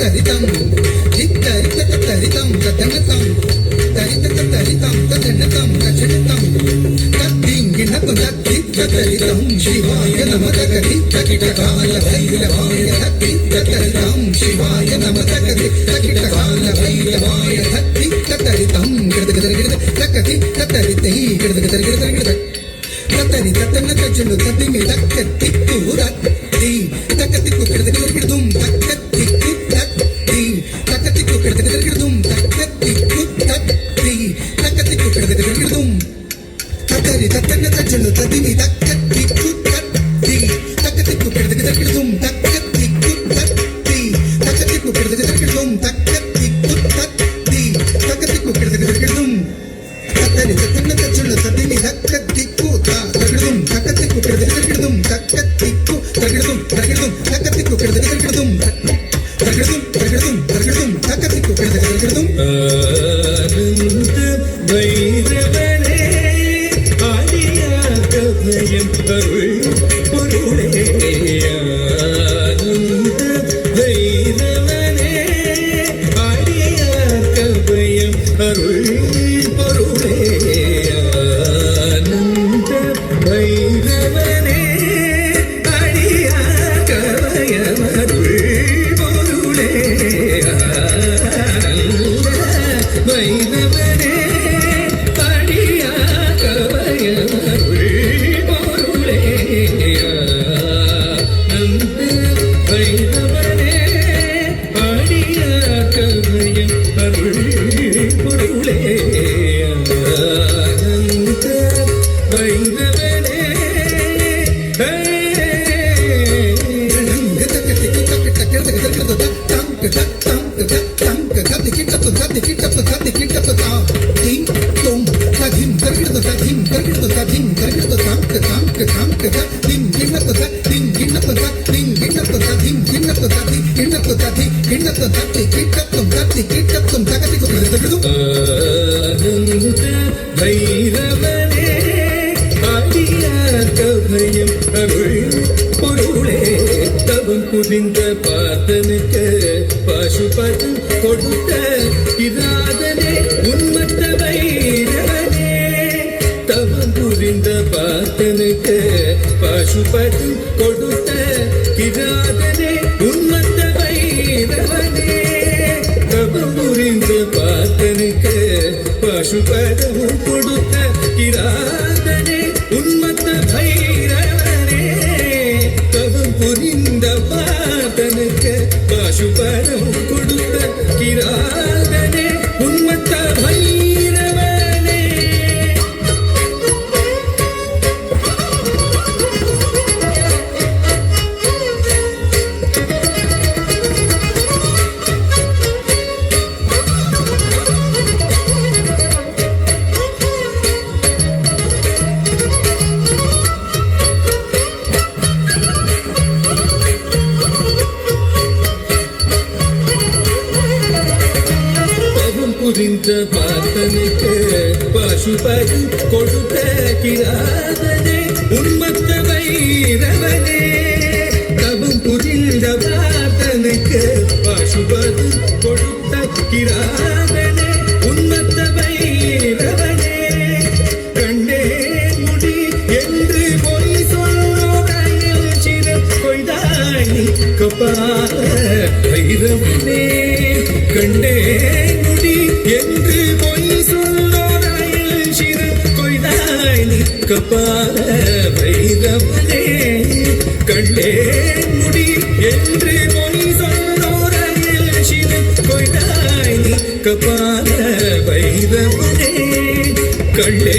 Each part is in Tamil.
தரிதம் சித்தரித்த தரிதம் தத்தனதம் தரித்த தரிதம் தத்தனதம் கச்சனதம் தத்திங்கிணப்பு தத்தித்த தரிதம் சிவாய நம தகதி தகிட கால பைரவாய தத்தித்த தரிதம் சிவாய நம தகதி தகிட கால பைரவாய தத்தித்த தரிதம் கிருதகிருத தக்கதி தத்தரித்தை கிருதகிருத தத்தரி தத்தன தச்சனு தத்திமி தக்கத்திக்கு தத்தி தக்கத்திக்கு கிருதகிருதும் தக்கத்திக்கு தத்தி தக்கத்திக்கு கிருதகிருதும் தக்கத்திக்கு தத்தி தக்கத்திக்கு கிருதகிருதும் தத்தரி தத்தன தச்சனு தத்திமி தக்கத்திக்கு தத்தி தக்கத்திக்கு கிருதகிருதும் தக்கத்திக்கு தத்தி தக்கத்திக்கு கிருதகிருதும் தக்கத்திக்கு தத்தி தக்கத்திக்கு கிருதகிருதும் தத்தரி தத்தன தச்சனு தத்திமி தக்கத்திக்கு தகிருதும் தக்கத்திக்கு கிருதகிருதும் தக்கத்திக்கு தகிருதும் தகிருதும் தக்கத்திக்கு கிருதகிருதும் தகிருதும் தகிருதும் தகிருதும் தக்கத்திக்கு கிருதகிருதும் வைரவனே ஆதியாக பயம் அருள் பொருளே வைரவனே ஆதியாக பயம் அருள் பொருளே வைரவனே அடியாக்க பயமருள் பொருளே வைரவனே அடியாக்க பயமருள் பொருளே வைரவனே அடியாக்க பயமருள் பொருளே வைரவனே அடியாக்க பயம் அருள் பொருளே தவம் புரிந்த பார்த்தனுக்கு பசுபதம் கொடுத்த இராதனே உன்மத்த வைரவனே தவம் புரிந்த பார்த்தனுக்கு பசுபதம் கொடுத்த இராதனே உன்மத்த வைரவனே தவம் புரிந்த பார்த்தனுக்கு பசுபதம் கொடுத்த இராதனே உன்மத்த பைரவனே தவம் புரிந்த பார்த்தனுக்கு பசுபதம் கொடுத்த இராதனே உன்மத்த பைரவனே புரிந்த பார்த்தனுக்கு பசுபதம் கொடுத்த கிராதனே உன்மத்த வைரவனே தவம் புரிந்த பார்த்தனுக்கு பசுபதம் கொடுத்த கிராதனே உன்மத்த வைரவனே கண்டே முடி என்று பொய் சொல்லுகையில் சிற கொய்தாய் கபால வைரவனே கண்டே என்று பொய் சொல்லோராயில் சிறு கொய்தாய் கபால வைரவனே கண்டே முடி என்று பொய் சொல்லோராயில் சிறு கொய்தாய் கபால வைரவனே கண்டே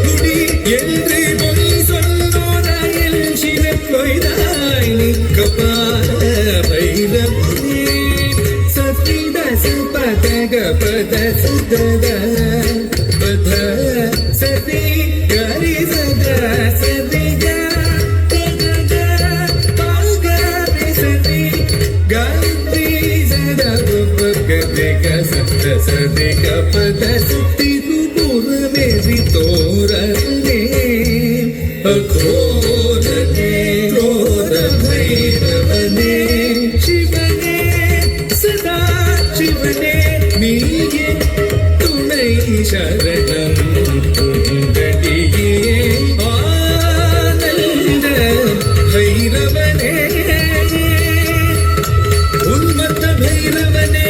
முடி என்று பொய் சொல்லோராயில் சிறு கொய்தாய் கபால வைரவனே சத்தித சுபத பத சுதத பத சதி கரி சத சதி கத பால்கரி சதி கரி சத கதி கசத சதி கபத சுத்தி குபுர மேரி தோரனே அகோரனே ரோர வைரவனே சிவனே சரணம் உங்கடியே ஆனந்த பைரவனே உன்மத்த பைரவனே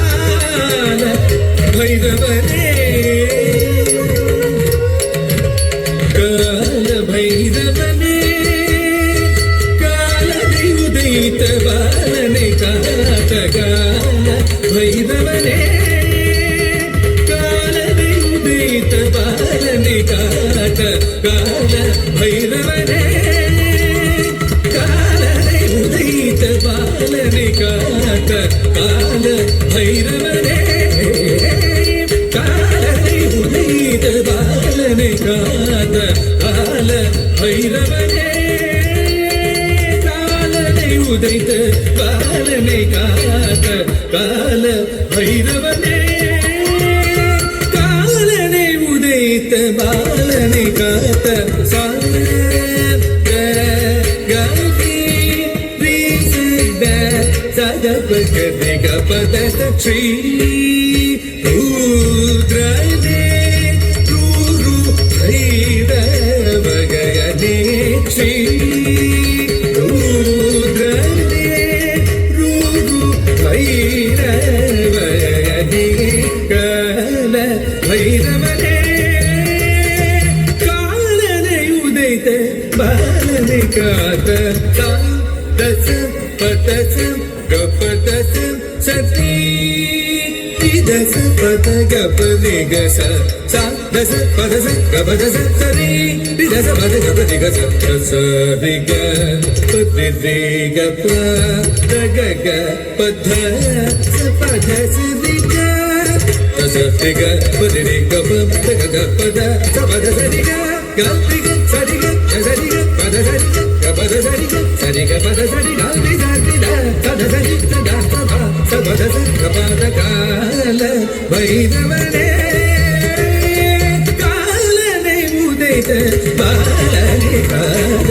கபால பைரவனே கால பைரவனே காலனை உதைத்த பாலனை காத்த கால பைரவனே காலனை உதைத்த பாலனை காத்த கால பைரவனே காலனை உதைத்த பாலனை காத்த கால பைரவனே காலனை உதைத்த பாலனை காத்த கால பைரவனே காலனை உதைத்த பாலனை காத்த கால பைரவனே காலனை உதைத்த பாலனை காத்த பத ஸ்ரீ ருத்ரனே குரு பைரவகனே ஸ்ரீ ருத்ரனே குரு பைரவகனே கால பைரவனே காலனை உதைத்த பாலனை காத்த தச பதச கபதச சதி தச பத கபதி கச சா தச பதச கபதச சதி தச பத கபதி கச சரி க பதி ரி க ப த க க பத ச பத சதி க தச ரி க பதி ரி க ப த க க பத ச பத சதி க க ரி க சதி க சதி க பத சதி க பத சதி க சதி க பத சதி க ரி சதி த பத சதி த த ப ச பத ச க பத கால பைரவனே காலனை உதைத்த பாலனை காத